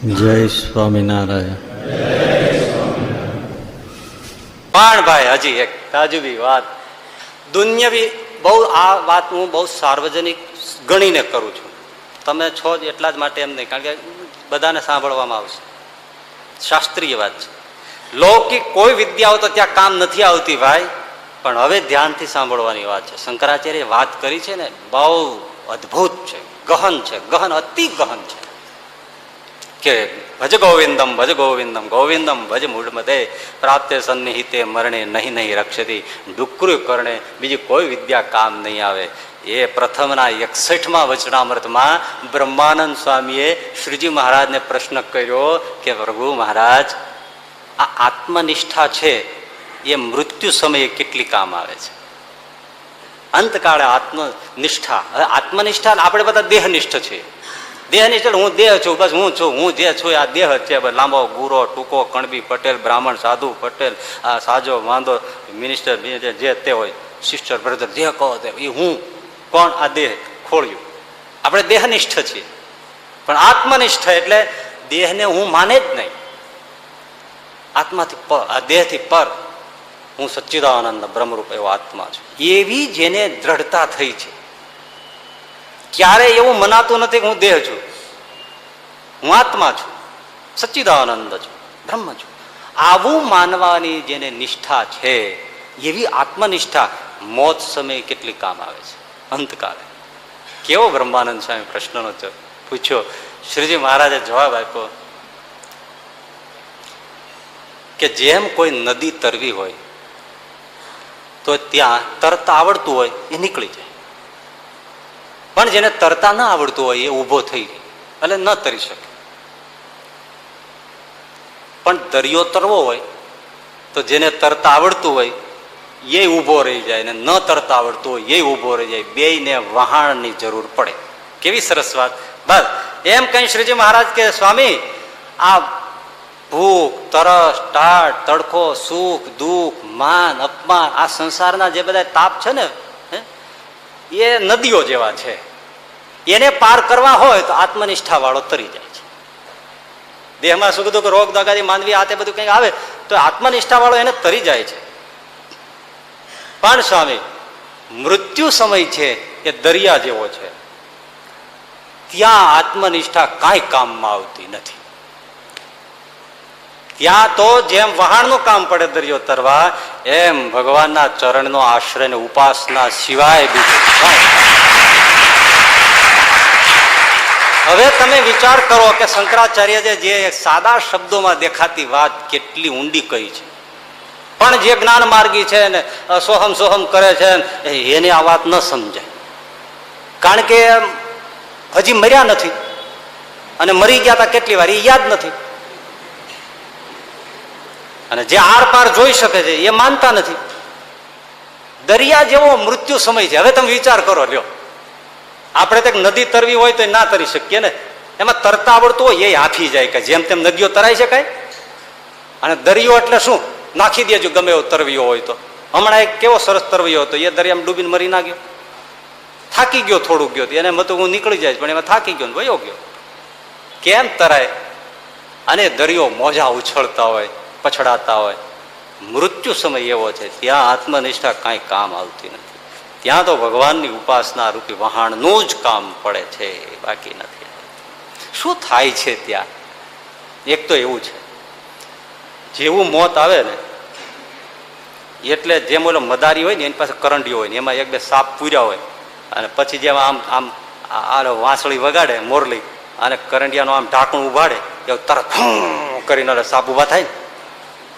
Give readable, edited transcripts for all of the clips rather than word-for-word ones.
જય સ્વામિનારાયણ. પણ ભાઈ હજી એક તાજુબી વાત, દુન્યવી બહુ, આ વાત હું બહુ સાર્વજનિક ગણીને કરું છું. તમે છો જ એટલા જ માટે એમ નહીં, કારણ કે બધાને સાંભળવામાં આવશે. શાસ્ત્રીય વાત છે. લૌકિક કોઈ વિદ્યાઓ તો ત્યાં કામ નથી આવતી ભાઈ, પણ હવે ધ્યાનથી સાંભળવાની વાત છે. શંકરાચાર્ય વાત કરી છે ને, બહુ અદભુત છે, ગહન છે, ગહન, અતિ ગહન છે. કે ભજ ગોવિંદમ ભજ ગોવિંદમ ગોવિંદમ ભજ મૂળમદે પ્રાપ્તે સન્નિહિતે મરણે નહીં નહીં રક્ષતી ડુક્રુ કરણે, બીજી કોઈ વિદ્યા કામ નહીં આવે. એ પ્રથમના 61મા વચનામૃતમાં બ્રહ્માનંદ સ્વામીએ શ્રીજી મહારાજને પ્રશ્ન કર્યો કે પ્રભુ મહારાજ, આ આત્મનિષ્ઠા છે એ મૃત્યુ સમયે કેટલી કામ આવે છે? અંતકાળે આત્મનિષ્ઠા. હવે આત્મનિષ્ઠા, આપણે બધા દેહનિષ્ઠ છીએ. દેહનિષ્ઠ, હું દેહ છું, બસ હું છું, હું જે છું આ દેહ છે. લાંબો ગુરો ટૂંકો, કણબી પટેલ, બ્રાહ્મણ સાધુ પટેલ, આ સાજો વાંધો, મિનિસ્ટર જે તે હોય, સિસ્ટર બ્રધર જે કહો તે, એ હું કોણ? આ દેહ ખોળ્યું. આપણે દેહનિષ્ઠ છીએ, પણ આત્મનિષ્ઠ એટલે દેહને હું માને જ નહીં. આત્માથી પર, આ દેહથી પર હું સચ્ચિદાનંદ બ્રહ્મરૂપ એવો આત્મા છું, એવી જેને દ્રઢતા થઈ છે. ક્યારેય એવું મનાતું નથી કે હું દેહ છું, હું આત્મા છું, સચ્ચિદાનંદ છું, બ્રહ્મ છું. આવું માનવાની જેને નિષ્ઠા છે, એવી આત્મનિષ્ઠા મોત સમયે કેટલી કામ આવે છે? અંતકાળે. કેવો બ્રહ્માનંદ સ્વામી પ્રશ્નનો પૂછ્યો. શ્રીજી મહારાજે જવાબ આપ્યો કે જેમ કોઈ નદી તરવી હોય તો ત્યાં તરતા આવડતું હોય એ નીકળી જાય, પણ જેને તરતા ન આવડતું હોય એ ઊભો થઈ જાય, એટલે ન તરી શકે. પણ દરિયો તરવો હોય તો જેને તરતા આવડતું હોય એ ઊભો રહી જાય, ને ન તરતા આવડતું હોય એ ઊભો રહી જાય. બેયને વહાણની જરૂર પડે. કેવી સરસ વાત. બસ એમ કઈ શ્રીજી મહારાજ કે સ્વામી, આ ભૂખ, તરસ, ટાઢ, તડકો, સુખ, દુઃખ, માન, અપમાન, આ સંસારના જે બધા તાપ છે ને, એ નદીઓ જેવા છે. એને પાર કરવા હોય તો આત્મનિષ્ઠા વાળો તરી જાય છે. દેહમાં સુખ દુઃખ, રોગ દગાદી, માનવી, આ તે બધું કંઈક આવે તો આત્મનિષ્ઠા વાળો એને તરી જાય છે. પણ સ્વામી, મૃત્યુ સમય છે એ દરિયા જેવો છે, ત્યાં આત્મનિષ્ઠા કાંઈ કામમાં આવતી નથી. ત્યાં તો જેમ વહાણનું કામ પડે દરિયો તરવા, એમ ભગવાનના ચરણનો આશ્રય ને ઉપાસના સિવાય બીજું. હવે તમે વિચાર કરો કે શંકરાચાર્ય જે સાદા શબ્દોમાં દેખાતી વાત કેટલી ઊંડી કહી છે. પણ જે જ્ઞાન માર્ગી છે ને સોહમ સોહમ કરે છે એને આ વાત ન સમજાય, કારણ કે હજી મર્યા નથી, અને મરી ગયા હતા કેટલી વાર એ યાદ નથી. અને જે આર પાર જોઈ શકે છે એ માનતા નથી. દરિયા જેવો મૃત્યુ સમય છે. હવે તમે વિચાર કરો, લ્યો, આપણે તો નદી તરવી હોય તો ના તરી શકીએ ને, એમાં તરતા આવડતું હોય એ હાંફી જાય કે જેમ તેમ નદીઓ તરાઈ શકાય. અને દરિયો એટલે શું? નાખી દેજો ગમે એવો તરવીયો હોય તો. હમણાં એક કેવો સરસ તરવીયો હતો, એ દરિયામાં ડૂબીને મરી ના ગયો, થાકી ગયો, થોડુંક ગયો, એને મતું હું નીકળી જાય, પણ એમાં થાકી ગયો ને વયો ગયો. કેમ તરાય? અને દરિયો મોજા ઉછળતા હોય, પછડાતા હોય. મૃત્યુ સમય એવો છે, ત્યાં આત્મનિષ્ઠા કાંઈ કામ આવતી નથી. ત્યાં તો ભગવાનની ઉપાસના રૂપી વહાણનું જ કામ પડે છે, બાકી નથી. શું થાય છે ત્યાં? એક તો એવું છે, જેવું મોત આવે ને એટલે જેમ ઓલો મદારી હોય ને એની પાસે કરંડીઓ હોય ને એમાં એક બે સાપ પૂર્યા હોય, અને પછી જેમ આમ આમ આ વાંસળી વગાડે મોરલી, અને કરંડિયાનું આમ ઢાંકણું ઉભાડે એવું તરત કરીને સાપ ઉભા થાય ને,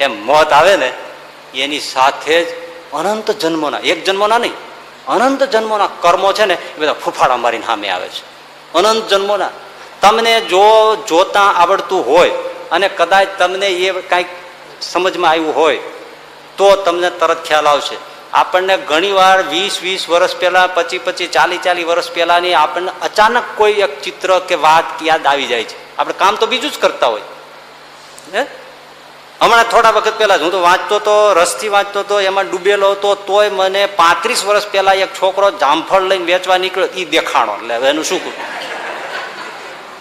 એમ મોત આવે ને એની સાથે જ અનંત જન્મોના, એક જન્મોના નહીં, અનંત જન્મોના કર્મો છે ને એ બધા ફૂફાડા મારીને સામે આવે છે. અનંત જન્મોના. તમને જો જોતા આવડતું હોય અને કદાચ તમને એ કાંઈક સમજમાં આવ્યું હોય તો તમને તરત ખ્યાલ આવશે. આપણને ઘણીવાર 20-20 વર્ષ પહેલા, 25-25, 40-40 વર્ષ પહેલાની આપણને અચાનક કોઈ એક ચિત્ર કે વાત યાદ આવી જાય છે. આપણે કામ તો બીજું જ કરતા હોય. હમણાં થોડા વખત પહેલા હું તો વાંચતો હતો, રસથી વાંચતો હતો, એમાં ડૂબેલો હતો, તોય મને 35 વર્ષ પહેલા એક છોકરો જામફળ લઈને વેચવા નીકળ્યો, એ દેખાણો. એટલે હવે એનું શું કરું?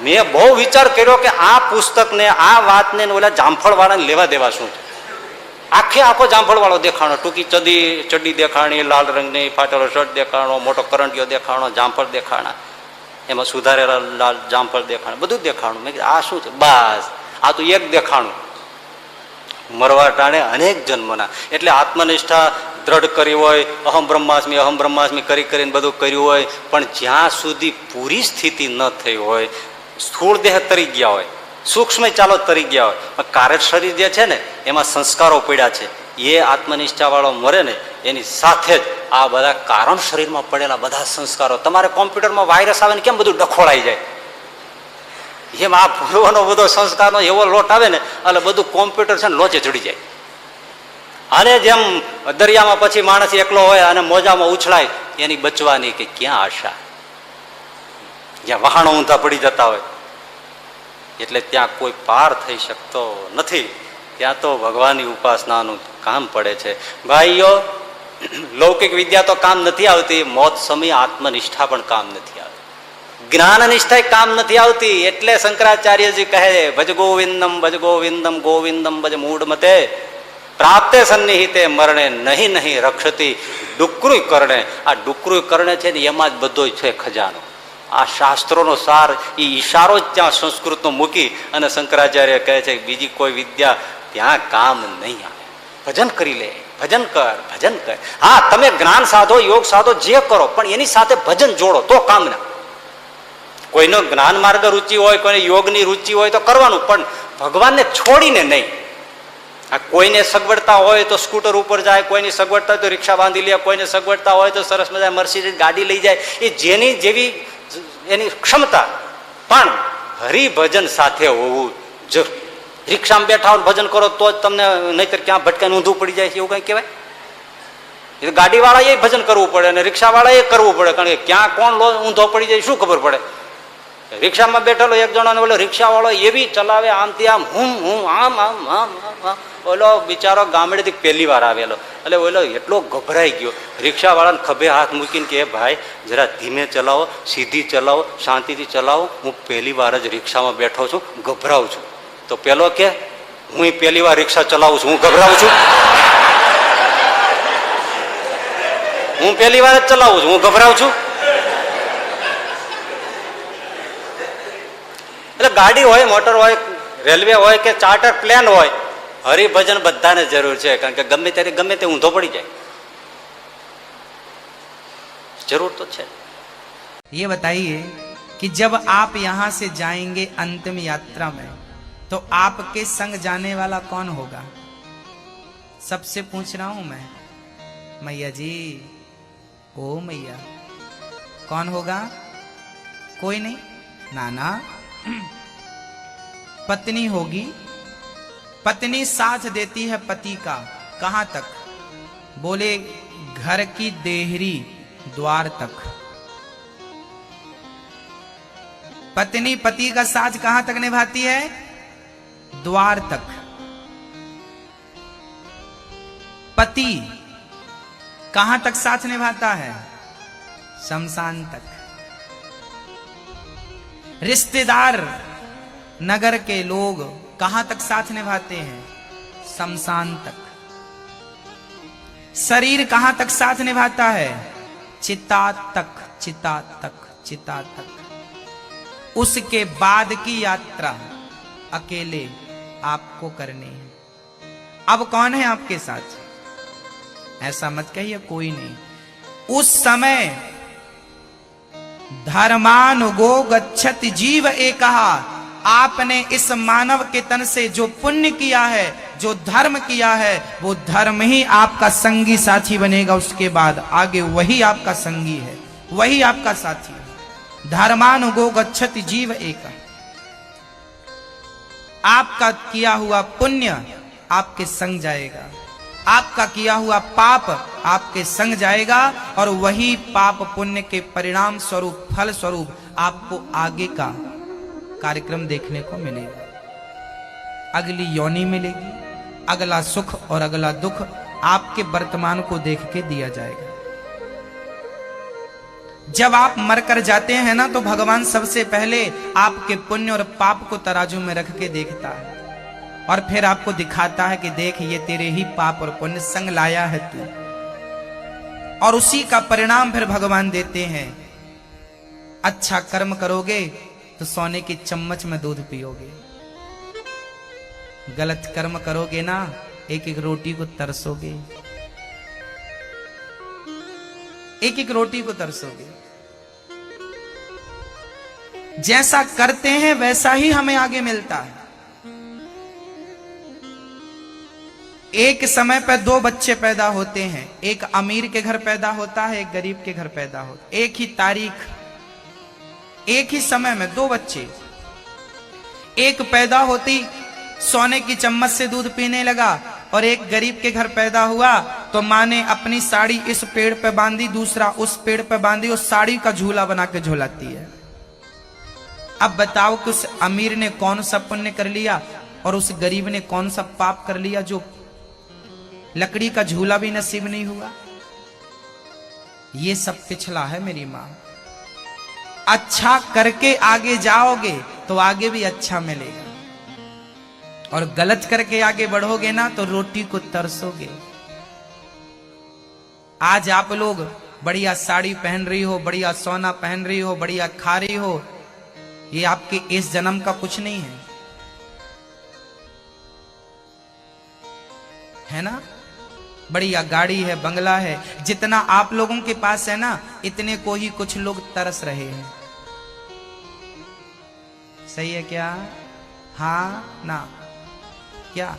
મેં બહુ વિચાર કર્યો કે આ પુસ્તકને, આ વાતને ઓલા જામફળ વાળાને લેવા દેવા શું છે. આખો જામફળ વાળો દેખાણો, ટૂંકી ચડી દેખાણી, લાલ રંગની ફાટેલો શર્ટ દેખાણો, મોટો કરંટિયો દેખાણો, જામફળ દેખાણા, એમાં સુધારેલા લાલ જામફળ દેખાણ, બધું દેખાણું. મેં કીધું આ શું છે? બસ આ તો એક દેખાણું. મરવા ટાણે અનેક જન્મના. એટલે આત્મનિષ્ઠા દ્રઢ કરી હોય, અહમ બ્રહ્માસ્મી કરીને બધું કર્યું હોય, પણ જ્યાં સુધી પૂરી સ્થિતિ ન થઈ હોય, સ્થૂળ દેહ તરી ગયા હોય, સૂક્ષ્મ ચાલો તરી ગયા હોય, પણ કાર્ય શરીર જે છે ને એમાં સંસ્કારો પડ્યા છે, એ આત્મનિષ્ઠા વાળો મરે ને એની સાથે જ આ બધા કારણ શરીરમાં પડેલા બધા સંસ્કારો, તમારે કોમ્પ્યુટરમાં વાયરસ આવે ને કેમ બધું ડખોળાઈ જાય, એમ આ પૂર્વનો બધો સંસ્કારનો એવો લોટ આવે ને એટલે બધું કોમ્પ્યુટર છે ને લોચે ચડી જાય. અને જેમ દરિયામાં પછી માણસ એકલો હોય અને મોજામાં ઉછળાય, એની બચવાની કે ક્યાં આશા, જ્યાં વહાણો ઊંધા પડી જતા હોય, એટલે ત્યાં કોઈ પાર થઈ શકતો નથી. ત્યાં તો ભગવાનની ઉપાસનાનું કામ પડે છે. ભાઈઓ, લૌકિક વિદ્યા તો કામ નથી આવતી, મોત સમય આત્મનિષ્ઠા પણ કામ નથી આવતી, જ્ઞાન નિષ્ઠા કામ નથી આવતી. એટલે શંકરાચાર્યજી કહે ભજ ગોવિંદમ ગોવિંદમ ભજ મૂઢ મતે પ્રાપ્તે સન્નિહિતે મરણે નહીં રક્ષતી ડુકરું કરણે. આ ડુકરું કરણે છે ને એમાં જ બધો છે ખજાનો. આ શાસ્ત્રોનો સાર, એ ઈશારો જ ત્યાં સંસ્કૃતનો મૂકી અને શંકરાચાર્ય કહે છે કે બીજી કોઈ વિદ્યા ત્યાં કામ નહીં આવે. ભજન કરી લે, ભજન કર. હા, તમે જ્ઞાન સાધો, યોગ સાધો, જે કરો, પણ એની સાથે ભજન જોડો તો કામ ના. કોઈનો જ્ઞાન માર્ગ રુચિ હોય, કોઈને યોગની રુચિ હોય તો કરવાનું, પણ ભગવાનને છોડીને નહીં. આ કોઈને સગવડતા હોય તો સ્કૂટર ઉપર જાય, કોઈની સગવડતા હોય તો રિક્ષા બાંધી લે, કોઈને સગવડતા હોય તો સરસ મજા મર્સિડીઝ ગાડી લઈ જાય, એ જેની જેવી એની ક્ષમતા. પણ હરિભજન સાથે હોવું જ. રિક્ષામાં બેઠા હોય ભજન કરો તો જ તમને, નહીતર ક્યાં ભટકાઈને ઊંધું પડી જાય છે એવું કઈ કહેવાય. એ ગાડીવાળા એ ભજન કરવું પડે અને રિક્ષાવાળા એ કરવું પડે, કારણ કે ક્યાં કોણ ઊંધો પડી જાય શું ખબર પડે. રિક્ષામાં બેઠેલો એક જણો ઓલો રિક્ષાવાળો એવી ચલાવે આમથી આમ હું આમ આમ આમ આમ. ઓલો બિચારો ગામડેથી પહેલી વાર આવેલો, એટલે ઓલો એટલો ગભરાઈ ગયો. રિક્ષાવાળાને ખભે હાથ મૂકીને કે ભાઈ જરા ધીમે ચલાવો, સીધી ચલાવો, શાંતિથી ચલાવો, હું પહેલી વાર જ રિક્ષામાં બેઠો છું, ગભરાઉં છું. તો પેલો કે હું પહેલી વાર રિક્ષા ચલાવું છું, હું ગભરાઉં છું? હું પહેલી વાર જ ચલાવું છું, હું ગભરાઉં છું? એટલે ગાડી હોય, મોટર હોય, રેલવે હોય કે ચાર્ટર પ્લેન હોય, હરિભજન બધાને જરૂર છે. કારણ કે ગમે ત્યારે ગમે તે ઊંધો પડી જાય, જરૂર તો છે. ये बताइए कि जब आप यहाँ से जाएंगे अंतिम यात्रा में, तो आपके संग जाने वाला कौन होगा? सबसे पूछ रहा हूं मैं, मैया जी, ओ मैया, कौन होगा? कोई नहीं? नाना, पत्नी होगी. पत्नी साथ देती है पति का. कहां तक? बोले घर की देहरी द्वार तक. पत्नी पति का साथ कहां तक निभाती है? द्वार तक. पति कहां तक साथ निभाता है? शमशान तक. रिश्तेदार, नगर के लोग कहां तक साथ निभाते हैं? शमशान तक. शरीर कहां तक साथ निभाता है? चिता तक, चिता तक, चिता तक. उसके बाद की यात्रा अकेले आपको करनी है. अब कौन है आपके साथ? ऐसा मत कहिए कोई नहीं. उस समय धर्मानुगो गच्छति जीव एकहा. आपने इस मानव के तन से जो पुण्य किया है, जो धर्म किया है, वो धर्म ही आपका संगी साथी बनेगा. उसके बाद आगे वही आपका संगी है, वही आपका साथी है. धर्मानुगो गच्छति जीव एक. आपका किया हुआ पुण्य आपके संग जाएगा, आपका किया हुआ पाप आपके संग जाएगा, और वही पाप पुण्य के परिणाम स्वरूप, फल स्वरूप आपको आगे का कार्यक्रम देखने को मिलेगा. अगली योनि मिलेगी, अगला सुख और अगला दुख आपके वर्तमान को देख के दिया जाएगा. जब आप मरकर जाते हैं ना तो भगवान सबसे पहले आपके पुण्य और पाप को तराजू में रख के देखता है और फिर आपको दिखाता है कि देख ये तेरे ही पाप और पुण्य संग लाया है तू, और उसी का परिणाम फिर भगवान देते हैं। अच्छा कर्म करोगे तो सोने की चम्मच में दूध पियोगे, गलत कर्म करोगे ना एक एक रोटी को तरसोगे, एक एक रोटी को तरसोगे। जैसा करते हैं वैसा ही हमें आगे मिलता है। एक समय पर दो बच्चे पैदा होते हैं, एक अमीर के घर पैदा होता है, एक गरीब के घर पैदा होता है। एक ही तारीख, एक ही समय में दो बच्चे। एक पैदा होती सोने की चम्मच से दूध पीने लगा और एक गरीब के घर पैदा हुआ तो माँ ने अपनी साड़ी इस पेड़ पे बांधी, दूसरा उस पेड़ पे बांधी, उस साड़ी का झूला बना के झूलाती है। अब बताओ कि उस अमीर ने कौन सा पुण्य कर लिया और उस गरीब ने कौन सा पाप कर लिया जो लकड़ी का झूला भी नसीब नहीं हुआ। ये सब पिछला है मेरी मां। अच्छा करके आगे जाओगे तो आगे भी अच्छा मिलेगा, और गलत करके आगे बढ़ोगे ना तो रोटी को तरसोगे। आज आप लोग बढ़िया साड़ी पहन रही हो, बढ़िया सोना पहन रही हो, बढ़िया खा रही हो, ये आपके इस जन्म का कुछ नहीं है ना। बढ़िया गाड़ी है, बंगला है, जितना आप लोगों के पास है ना इतने को ही कुछ लोग तरस रहे हैं। सही है क्या? हाँ ना? क्या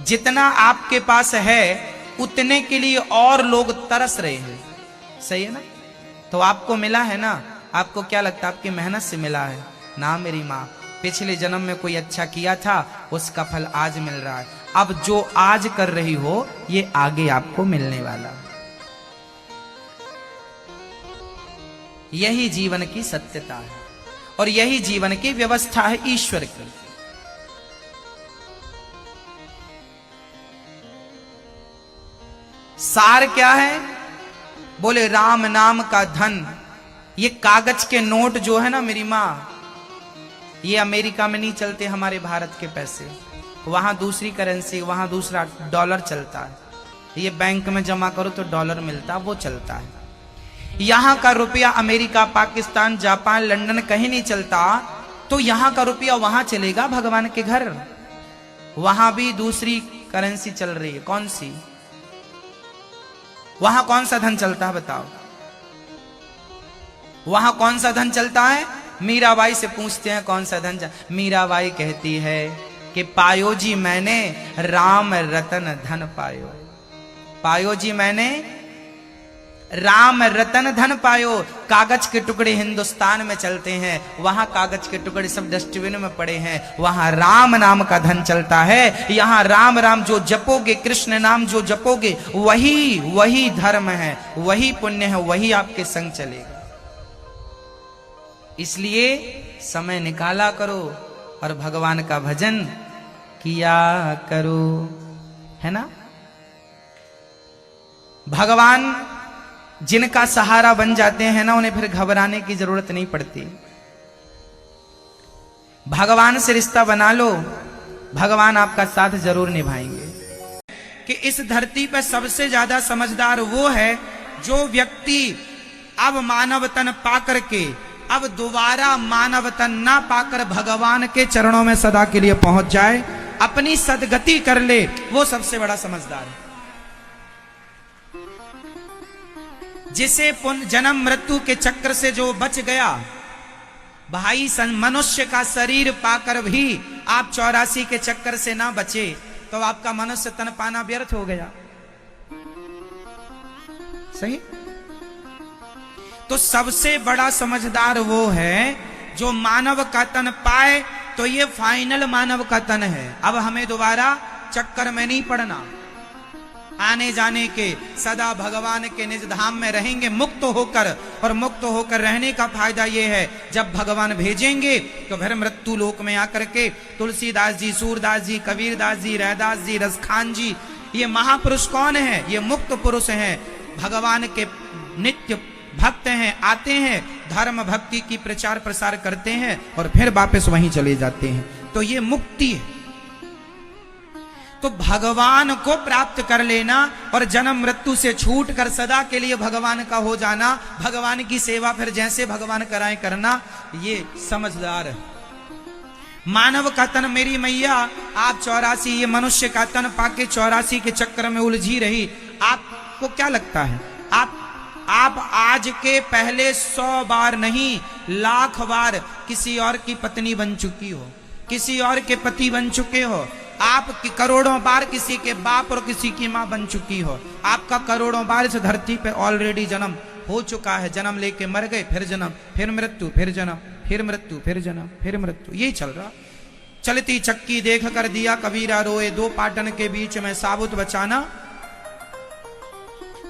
जितना आपके पास है उतने के लिए और लोग तरस रहे हैं। सही है ना? तो आपको मिला है ना, आपको क्या लगता है आपकी मेहनत से मिला है ना मेरी माँ? पिछले जन्म में कोई अच्छा किया था उसका फल आज मिल रहा है। अब जो आज कर रही हो ये आगे आपको मिलने वाला। यही जीवन की सत्यता है और यही जीवन की व्यवस्था है ईश्वर की। सार क्या है? बोले राम नाम का धन। ये कागज के नोट जो है ना मेरी माँ, ये अमेरिका में नहीं चलते हमारे भारत के पैसे, वहां दूसरी करेंसी, वहां दूसरा डॉलर चलता है। ये बैंक में जमा करो तो डॉलर मिलता, वो चलता है। यहां का रुपया अमेरिका, पाकिस्तान, जापान, लंदन कहीं नहीं चलता, तो यहां का रुपया वहां चलेगा भगवान के घर। वहां भी दूसरी करेंसी चल रही है। कौन सी? वहां कौन सा धन चलता है बताओ? वहां कौन सा धन चलता है? मीराबाई से पूछते हैं कौन सा धन। मीराबाई कहती है कि पायो जी मैंने राम रतन धन पायो। पायो जी मैंने राम रतन धन पायो। कागज के टुकड़े हिंदुस्तान में चलते हैं, वहां कागज के टुकड़े सब डस्टबिन में पड़े हैं। वहां राम नाम का धन चलता है। यहां राम राम जो जपोगे, कृष्ण नाम जो जपोगे, वही धर्म है, वही पुण्य है, वही आपके संग चलेगा। इसलिए समय निकाला करो और भगवान का भजन किया करो, है ना। भगवान जिनका सहारा बन जाते हैं ना उन्हें फिर घबराने की जरूरत नहीं पड़ती। भगवान से रिश्ता बना लो, भगवान आपका साथ जरूर निभाएंगे। कि इस धरती पर सबसे ज्यादा समझदार वो है जो व्यक्ति अब मानव तन पाकर के, अब दोबारा मानव तन ना पाकर भगवान के चरणों में सदा के लिए पहुंच जाए, अपनी सदगति कर ले, वो सबसे बड़ा समझदार है। जिसे जन्म मृत्यु के चक्र से जो बच गया, भाई मनुष्य का शरीर पाकर भी आप 84 के चक्कर से ना बचे तो आपका मनुष्य तन पाना व्यर्थ हो गया। सही? तो सबसे बड़ा समझदार वो है जो मानव का तन पाए तो ये फाइनल मानव का तन है। अब हमें दोबारा चक्कर में नहीं पड़ना, आने जाने के, सदा भगवान के निज धाम में रहेंगे मुक्त होकर। और मुक्त होकर रहने का फायदा ये है जब भगवान भेजेंगे तो फिर मृत्यु लोक में आकर के तुलसीदास जी, सूरदास जी, कबीरदास जी, रैदास जी, रसखान जी, ये महापुरुष कौन है? ये मुक्त पुरुष हैं, भगवान के नित्य भक्त हैं, आते हैं, धर्म भक्ति की प्रचार प्रसार करते हैं और फिर वापस वहीं चले जाते हैं। तो ये मुक्ति है। तो भगवान को प्राप्त कर लेना और जन्म मृत्यु से छूट कर सदा के लिए भगवान का हो जाना, भगवान की सेवा फिर जैसे भगवान कराए करना, ये समझदार है। मानव का तन मेरी मैया, आप 84 ये मनुष्य का तन पाके 84 के चक्कर में उलझी रही। आपको क्या लगता है, आप आज के पहले 100 बार नहीं, लाख बार किसी और की पत्नी बन चुकी हो, किसी और के पति बन चुके हो। आप करोड़ों बार किसी के बाप और किसी की माँ बन चुकी हो। आपका करोड़ों बार इस धरती पे ऑलरेडी जन्म हो चुका है। जन्म लेके मर गए, फिर जन्म, फिर मृत्यु, फिर जन्म, फिर मृत्यु, फिर जन्म, फिर मृत्यु, यही चल रहा। चलती चक्की देख कर दिया कबीरा रोए, दो पाटन के बीच में साबुत बचाना।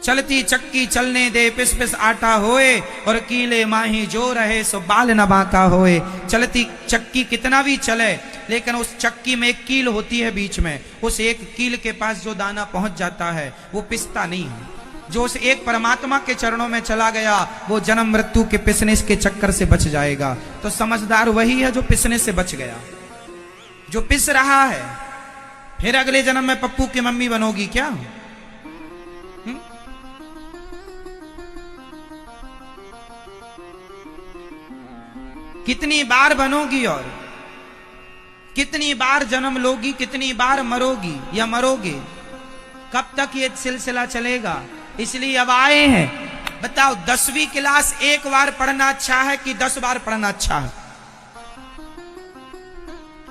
चलती चक्की चलने दे, पिस पिस आटा होए, और कीले माही जो रहे सो बाल न बांका होए। चलती चक्की कितना भी चले, लेकिन उस चक्की में एक कील होती है बीच में, उस एक कील के पास जो दाना पहुंच जाता है वो पिसता नहीं है। जो उस एक परमात्मा के चरणों में चला गया वो जन्म मृत्यु के पिसने के चक्कर से बच जाएगा। तो समझदार वही है जो पिसने से बच गया, जो पिस रहा है। फिर अगले जन्म में पप्पू की मम्मी बनोगी क्या? कितनी बार बनोगी और कितनी बार जन्म लोगी, कितनी बार मरोगी या मरोगे? कब तक ये सिलसिला चलेगा? इसलिए अब आए हैं। बताओ 10वीं क्लास एक बार पढ़ना अच्छा है कि 10 बार पढ़ना अच्छा है?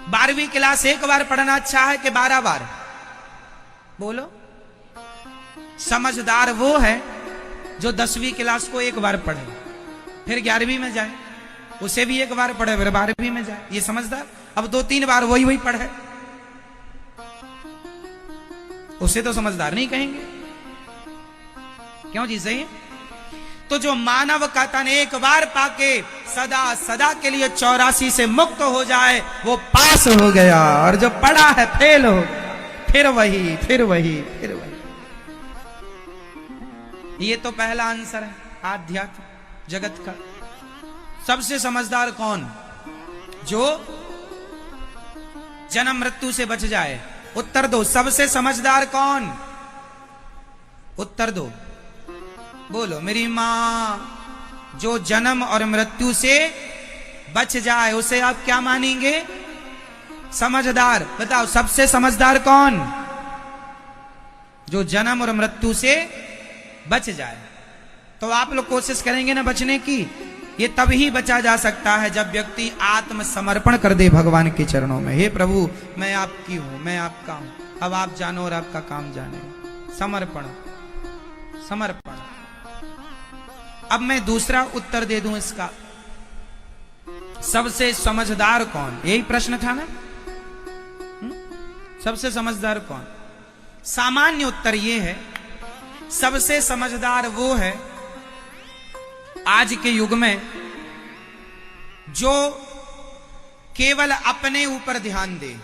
12वीं क्लास एक बार पढ़ना अच्छा है कि 12 बार? बोलो। समझदार वो है जो 10वीं क्लास को एक बार पढ़े, फिर 11वीं में जाए, उसे भी एक बार पढ़े, फिर 12वीं में जाए। ये समझदार। अब 2-3 बार वही पढ़े, उसे तो समझदार नहीं कहेंगे। क्यों जी? सही है। तो जो मानव का तन एक बार पाके सदा सदा के लिए 84 से मुक्त हो जाए वो पास हो गया, और जो पढ़ा है फेल हो गया। फिर वही, फिर वही, फिर वही। ये तो पहला आंसर है आध्यात्म जगत का। सबसे समझदार कौन? जो जन्म मृत्यु से बच जाए। उत्तर दो, सबसे समझदार कौन? उत्तर दो, बोलो। मेरी मां जो जन्म और मृत्यु से बच जाए उसे आप क्या मानेंगे? समझदार। बताओ सबसे समझदार कौन? जो जन्म और मृत्यु से बच जाए। तो आप लोग कोशिश करेंगे ना बचने की। ये तब ही बचा जा सकता है जब व्यक्ति आत्मसमर्पण कर दे भगवान के चरणों में। हे प्रभु मैं आपकी हूं, मैं आपका हूं, अब आप जानो और आपका काम जाने। समर्पण, समर्पण। अब मैं दूसरा उत्तर दे दूं इसका। सबसे समझदार कौन? यही प्रश्न था ना। सबसे समझदार कौन? सामान्य उत्तर यह है, सबसे समझदार वो है आज के युग में जो केवल अपने ऊपर ध्यान दे।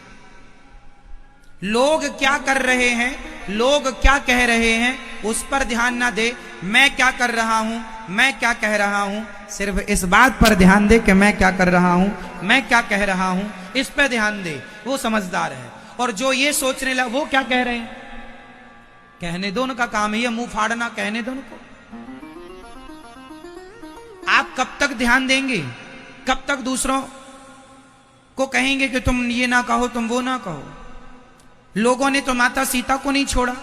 लोग क्या कर रहे हैं, लोग क्या कह रहे हैं, उस पर ध्यान ना दे। मैं क्या कर रहा हूं, मैं क्या कह रहा हूं, सिर्फ इस बात पर ध्यान दे कि मैं क्या कर रहा हूं, मैं क्या कह रहा हूं, इस पर ध्यान दे। वो समझदार है। और जो ये सोचने लगा वो क्या कह रहे हैं, कहने दो, उनका काम ही है मुंह फाड़ना, कहने दो उनको। आप कब तक ध्यान देंगे? कब तक दूसरों को कहेंगे कि तुम ये ना कहो, तुम वो ना कहो? लोगों ने तो माता सीता को नहीं छोड़ा।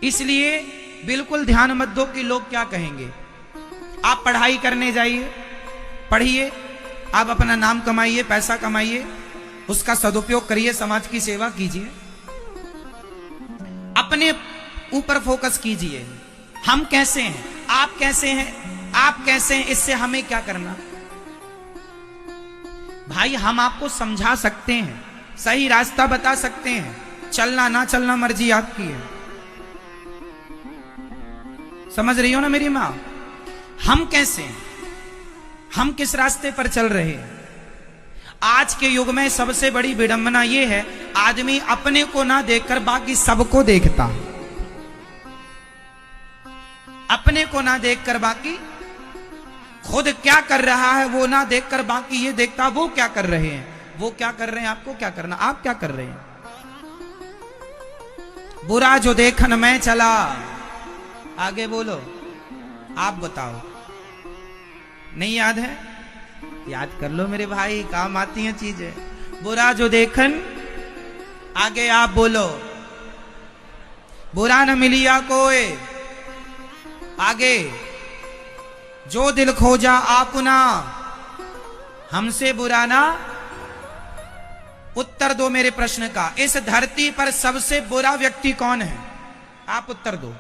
इसलिए बिल्कुल ध्यान मत दो कि लोग क्या कहेंगे। आप पढ़ाई करने जाइए, पढ़िए, आप अपना नाम कमाइए, पैसा कमाइए, उसका सदुपयोग करिए, समाज की सेवा कीजिए, अपने ऊपर फोकस कीजिए। हम कैसे हैं, आप कैसे हैं, आप कैसे हैं, इससे हमें क्या करना? भाई हम आपको समझा सकते हैं, सही रास्ता बता सकते हैं, चलना ना चलना मर्जी आपकी है। समझ रही हो ना मेरी मां? हम कैसे हैं, हम किस रास्ते पर चल रहे हैं? आज के युग में सबसे बड़ी विडंबना यह है, आदमी अपने को ना देखकर बाकी सबको देखता है। अपने को ना देखकर बाकी, खुद क्या कर रहा है वो ना देखकर बाकी ये देखता वो क्या कर रहे हैं, वो क्या कर रहे हैं आपको क्या करना, आप क्या कर रहे हैं। बुरा जो देखन में चला, आगे बोलो, आप बताओ, नहीं याद है, याद कर लो मेरे भाई, काम आती हैं चीजें। बुरा जो देखन, आगे आप बोलो, बुरा न मिलिया कोई, आगे जो दिल खोजा आपना हमसे बुरा ना। उत्तर दो मेरे प्रश्न का, इस धरती पर सबसे बुरा व्यक्ति कौन है, आप उत्तर दो।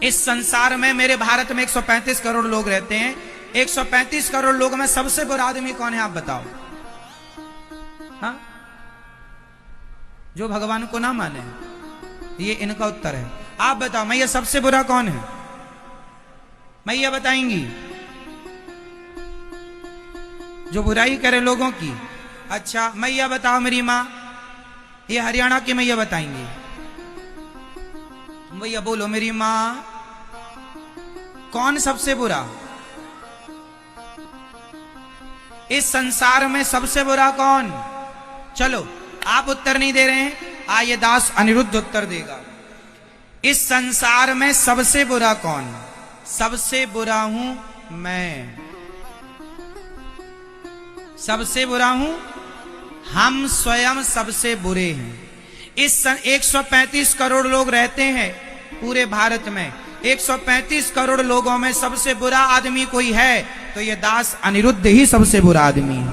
इस संसार में, मेरे भारत में 135 करोड़ लोग रहते हैं, 135 करोड़ लोगों में सबसे बुरा आदमी कौन है आप बताओ। हाँ, जो भगवान को ना माने, ये इनका उत्तर है। आप बताओ मैया सबसे बुरा कौन है, मैया बताएंगी। जो बुराई करे लोगों की। अच्छा मैया बताओ मेरी माँ, ये हरियाणा की मैया बताएंगी। भैया बोलो मेरी माँ, कौन सबसे बुरा, इस संसार में सबसे बुरा कौन। चलो आप उत्तर नहीं दे रहे हैं, आइए दास अनिरुद्ध उत्तर देगा। इस संसार में सबसे बुरा कौन, सबसे बुरा हूं मैं, सबसे बुरा हूं, हम स्वयं सबसे बुरे हैं। इस 135 करोड़ लोग रहते हैं पूरे भारत में, 135 करोड़ लोगों में सबसे बुरा आदमी कोई है तो ये दास अनिरुद्ध ही सबसे बुरा आदमी है।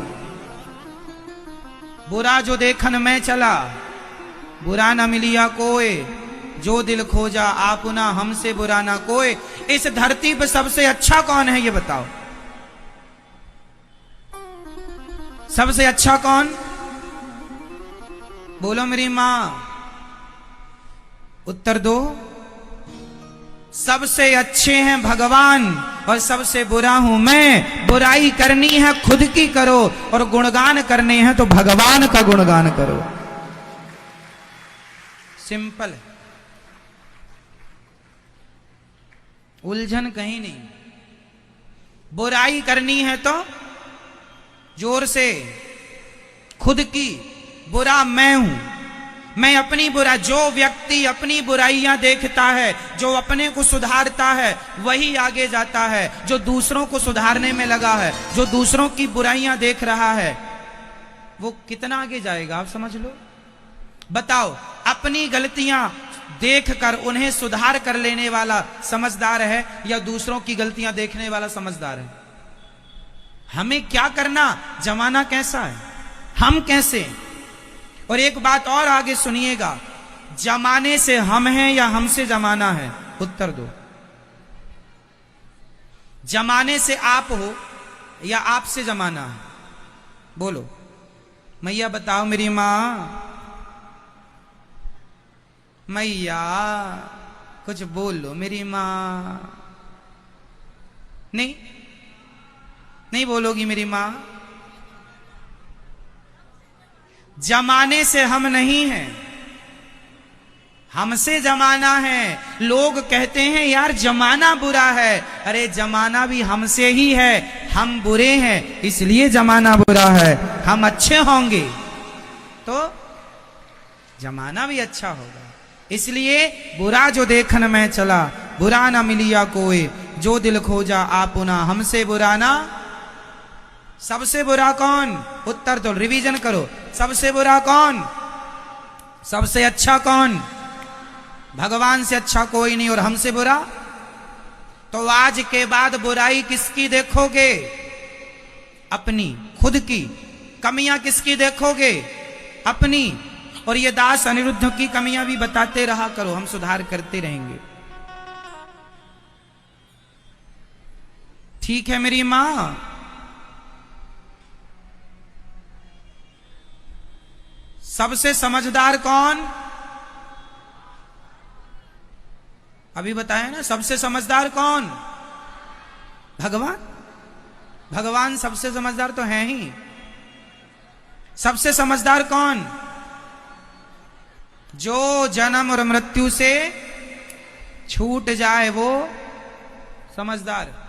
बुरा जो देखन में चला, बुरा न मिलिया कोई, जो दिल खोजा आपना हमसे बुरा ना कोई। इस धरती पर सबसे अच्छा कौन है ये बताओ, सबसे अच्छा कौन, बोलो मेरी मां, उत्तर दो। सबसे अच्छे हैं भगवान और सबसे बुरा हूं मैं। बुराई करनी है खुद की करो और गुणगान करने हैं तो भगवान का गुणगान करो। सिंपल है, उलझन कहीं नहीं। बुराई करनी है तो जोर से, खुद की, बुरा मैं हूं, मैं अपनी बुरा, जो व्यक्ति अपनी बुराइयां देखता है, जो अपने को सुधारता है वही आगे जाता है। जो दूसरों को सुधारने में लगा है, जो दूसरों की बुराइयां देख रहा है, वो कितना आगे जाएगा आप समझ लो। बताओ, अपनी गलतियां देखकर उन्हें सुधार कर लेने वाला समझदार है या दूसरों की गलतियां देखने वाला समझदार है। हमें क्या करना, जमाना कैसा है, हम कैसे। और एक बात और आगे सुनिएगा, जमाने से हम हैं या हमसे जमाना है, उत्तर दो। जमाने से आप हो या आपसे जमाना है, बोलो मैया बताओ मेरी मां, मैया कुछ बोलो मेरी मां। नहीं, नहीं बोलोगी मेरी मां। जमाने से हम नहीं हैं, हमसे जमाना है। लोग कहते हैं यार जमाना बुरा है, अरे जमाना भी हमसे ही है, हम बुरे हैं इसलिए जमाना बुरा है। हम अच्छे होंगे तो जमाना भी अच्छा होगा। इसलिए बुरा जो देखन में चला, बुरा ना मिलिया कोई, जो दिल खोजा आपना हमसे बुरा ना। सबसे बुरा कौन, उत्तर दो, रिवीजन करो। सबसे बुरा कौन, सबसे अच्छा कौन, भगवान से अच्छा कोई नहीं और हमसे बुरा। तो आज के बाद बुराई किसकी देखोगे, अपनी, खुद की। कमियां किसकी देखोगे, अपनी। और ये दास अनिरुद्ध की कमियां भी बताते रहा करो, हम सुधार करते रहेंगे। ठीक है मेरी मां। सबसे समझदार कौन, अभी बताया ना, सबसे समझदार कौन, भगवान। भगवान सबसे समझदार तो है ही। सबसे समझदार कौन, जो जन्म और मृत्यु से छूट जाए वो समझदार।